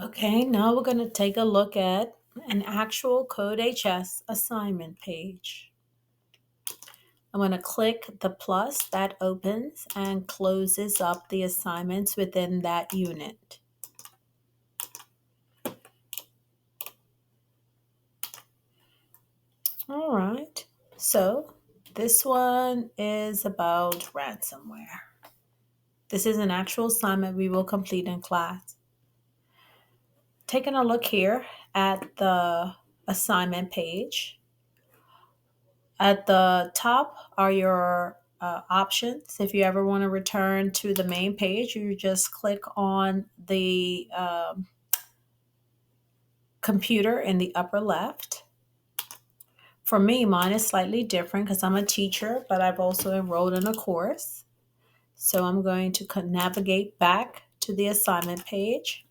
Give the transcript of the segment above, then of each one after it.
Okay, now we're going to take a look at an actual CodeHS assignment page. I'm going to click the plus that opens and closes up the assignments within that unit. All right, so this one is about ransomware. This is an actual assignment we will complete in class. Taking a look here at the assignment page. At the top are your options. If you ever want to return to the main page, you just click on the computer in the upper left. For me, mine is slightly different because I'm a teacher, but I've also enrolled in a course. So I'm going to navigate back to the assignment page.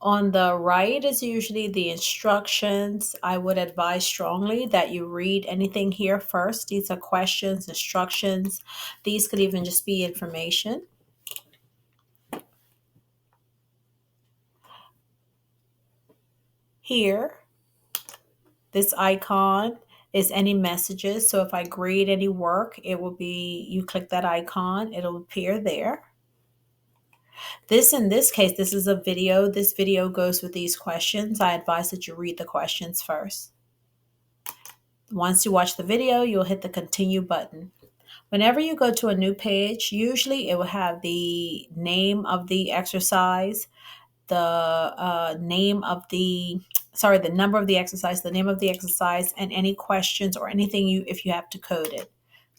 On the right is usually the instructions. I would advise strongly that you read anything here first. These are questions, instructions. These could even just be information. Here, this icon is any messages. So if I grade any work, it will be, you click that icon, it'll appear there. This, in this case, this is a video. This video goes with these questions. I advise that you read the questions first. Once you watch the video, you'll hit the continue button. Whenever you go to a new page, usually it will have the name of the exercise, the name of the, sorry, the number of the exercise, the name of the exercise, and any questions or anything if you have to code it.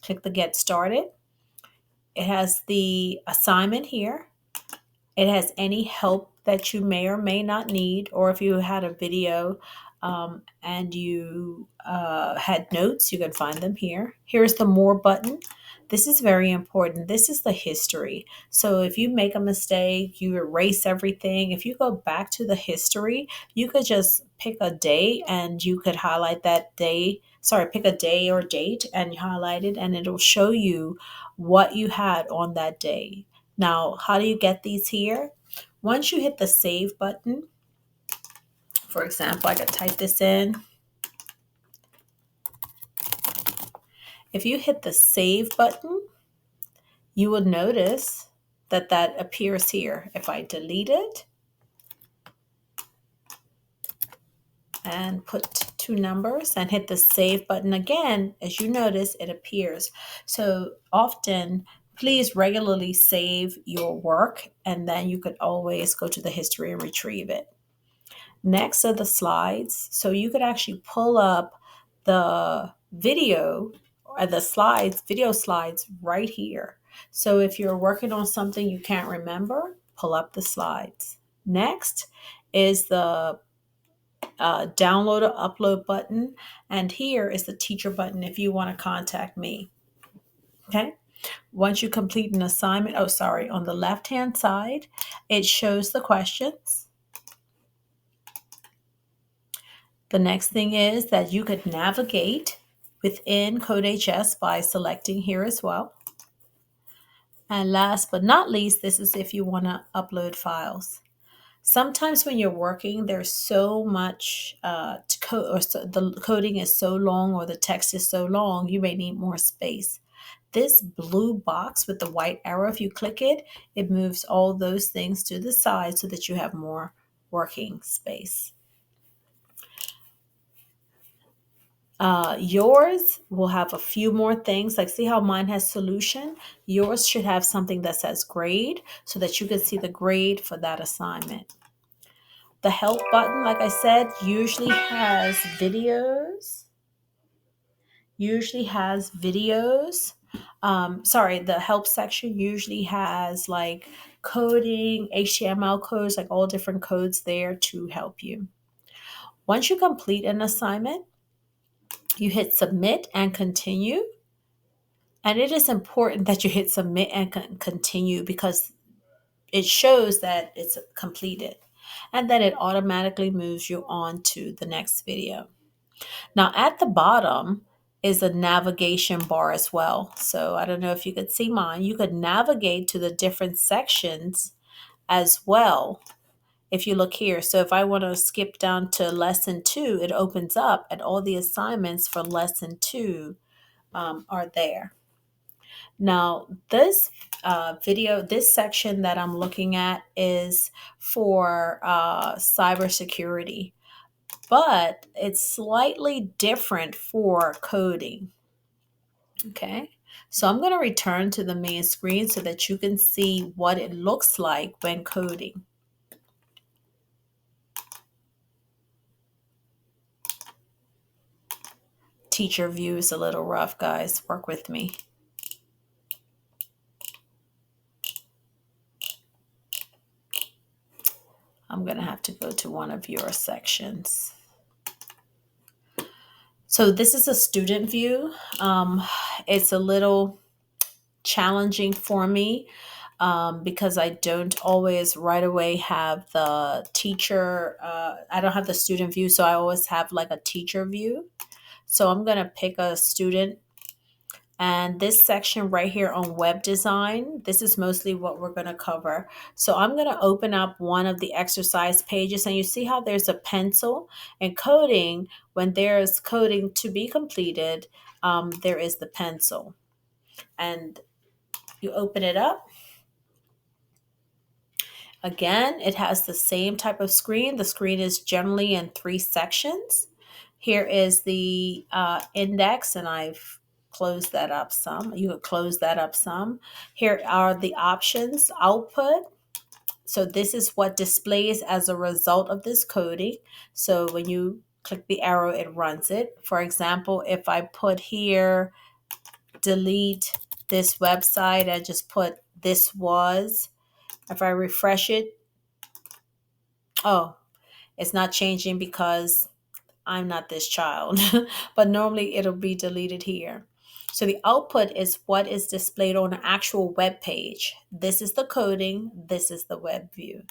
Click the get started. It has the assignment here. It has any help that you may or may not need, or if you had a video and you had notes, you can find them here. Here's the more button. This is very important. This is the history. So if you make a mistake, you erase everything. If you go back to the history, you could just pick a day and you could highlight that day. Sorry, pick a day or date and highlight it, and it'll show you what you had on that day. Now, how do you get these here? Once you hit the save button, for example, I could type this in. If you hit the save button, you will notice that that appears here. If I delete it and put two numbers and hit the save button again, as you notice, it appears. So often, please regularly save your work, and then you could always go to the history and retrieve it. Next are the slides. So you could actually pull up the video or the slides, video slides right here. So if you're working on something you can't remember, pull up the slides. Next is the download or upload button. And here is the teacher button if you want to contact me. Okay. Once you complete an assignment, on the left-hand side, it shows the questions. The next thing is that you could navigate within CodeHS by selecting here as well. And last but not least, this is if you want to upload files. Sometimes when you're working, there's so much to code, or the coding is so long or the text is so long, you may need more space. This blue box with the white arrow, if you click it, it moves all those things to the side so that you have more working space. Yours will have a few more things, like see how mine has solution? Yours should have something that says grade so that you can see the grade for that assignment. The help button, like I said, usually has videos. The help section usually has like coding, HTML codes, like all different codes there to help you. Once you complete an assignment, you hit submit and continue. And it is important that you hit submit and continue because it shows that it's completed. And then it automatically moves you on to the next video. Now at the bottom, is a navigation bar as well. So I don't know if you could see mine. You could navigate to the different sections as well if you look here. So if I want to skip down to lesson 2, it opens up and all the assignments for lesson 2 are there. Now, this this section that I'm looking at is for cybersecurity, but it's slightly different for coding. Okay, so I'm going to return to the main screen so that you can see what it looks like when coding. Teacher view is a little rough, guys. Work with me. I'm going to have to go to one of your sections. So this is a student view. It's a little challenging for me because I don't always right away have the teacher. I don't have the student view, so I always have like a teacher view. So I'm going to pick a student. And this section right here on web design, this is mostly what we're going to cover. So I'm going to open up one of the exercise pages, and you see how there's a pencil and coding. When there's coding to be completed, there is the pencil. And you open it up. Again, it has the same type of screen. The screen is generally in 3 sections. Here is the index, and I've closed that up some. You could close that up some. Here are the options, output. So this is what displays as a result of this coding. So when you click the arrow, it runs it. For example, if I put here, delete this website, I just put this was. If I refresh it, oh, it's not changing because I'm not this child, but normally it'll be deleted here. So the output is what is displayed on an actual web page. This is the coding. This is the web view.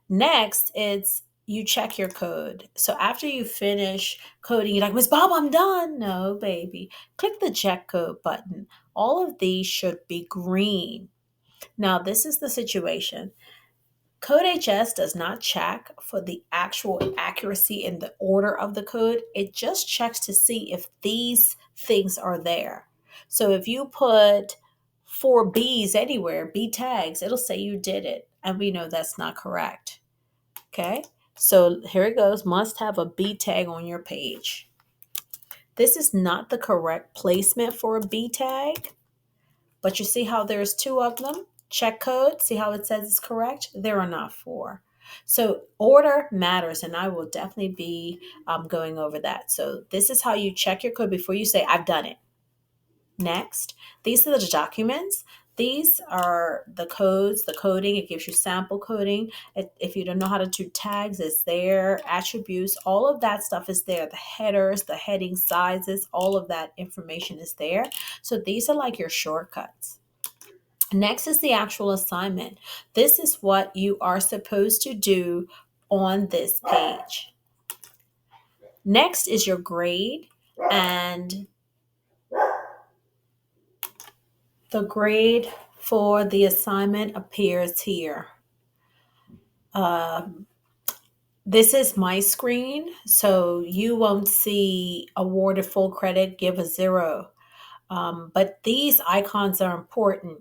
Next, it's you check your code. So after you finish coding, you're like, Miss Bob, I'm done. No, baby. Click the check code button. All of these should be green. Now, this is the situation. CodeHS does not check for the actual accuracy in the order of the code. It just checks to see if these things are there. So if you put 4 B's anywhere, B tags, it'll say you did it. And we know that's not correct. Okay, so here it goes. Must have a B tag on your page. This is not the correct placement for a B tag, but you see how there's 2 of them? Check code, see how it says it's correct? There are not 4. So order matters, and I will definitely be going over that. So this is how you check your code before you say, I've done it. Next, these are the documents. These are the codes, the coding. It gives you sample coding. If you don't know how to do tags, it's there. Attributes, all of that stuff is there. The headers, the heading sizes, all of that information is there. So these are like your shortcuts. Next is the actual assignment. This is what you are supposed to do on this page. Next is your grade, and the grade for the assignment appears here. This is my screen, so you won't see awarded full credit, give a 0. But these icons are important.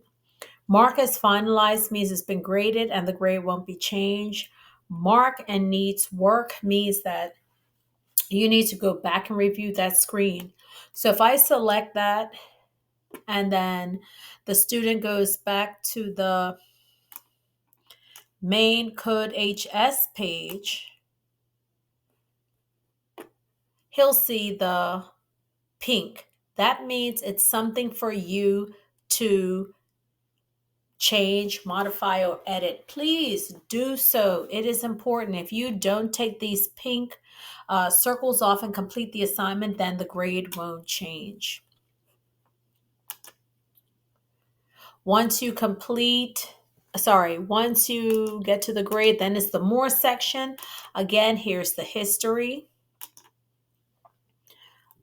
Mark as finalized means it's been graded and the grade won't be changed. Mark and needs work means that you need to go back and review that screen. So if I select that and then the student goes back to the main CodeHS page, he'll see the pink. That means it's something for you to change, modify, or edit. Please do so. It is important. If you don't take these pink circles off and complete the assignment, then the grade won't change. Once you get to the grade, then it's the more section. Again, here's the history.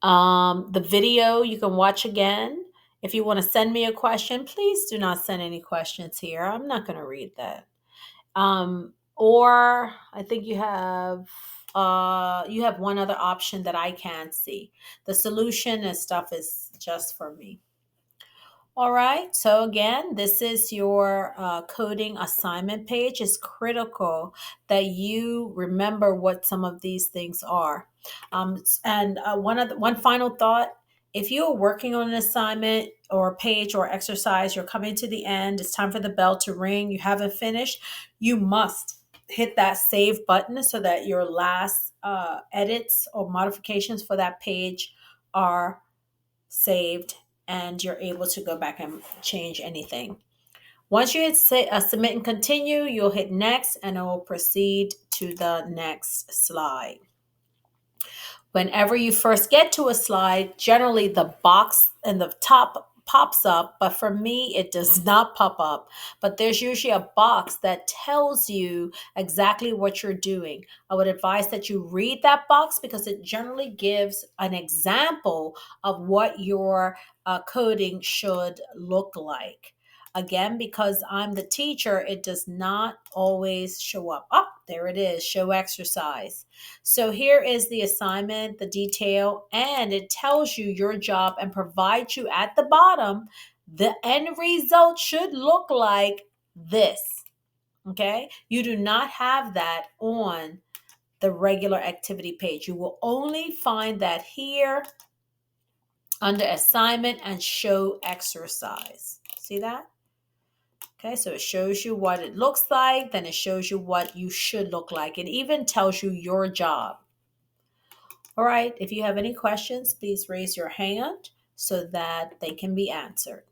The video you can watch again. If you want to send me a question, please do not send any questions here. I'm not going to read that. Or I think you have one other option that I can't see. The solution and stuff is just for me. All right. So again, this is your coding assignment page. It's critical that you remember what some of these things are. And one final thought: if you are working on an assignment or page or exercise, you're coming to the end. It's time for the bell to ring. You haven't finished. You must hit that save button so that your last edits or modifications for that page are saved and you're able to go back and change anything. Once you hit submit and continue, you'll hit next and it will proceed to the next slide. Whenever you first get to a slide, generally the box in the top pops up, but for me, it does not pop up. But there's usually a box that tells you exactly what you're doing. I would advise that you read that box because it generally gives an example of what your coding should look like. Again, because I'm the teacher, it does not always show up. Oh, there it is, show exercise. So here is the assignment, the detail, and it tells you your job and provides you at the bottom, the end result should look like this. Okay. You do not have that on the regular activity page. You will only find that here under assignment and show exercise. See that? Okay, so it shows you what it looks like, then it shows you what you should look like. It even tells you your job. All right, if you have any questions, please raise your hand so that they can be answered.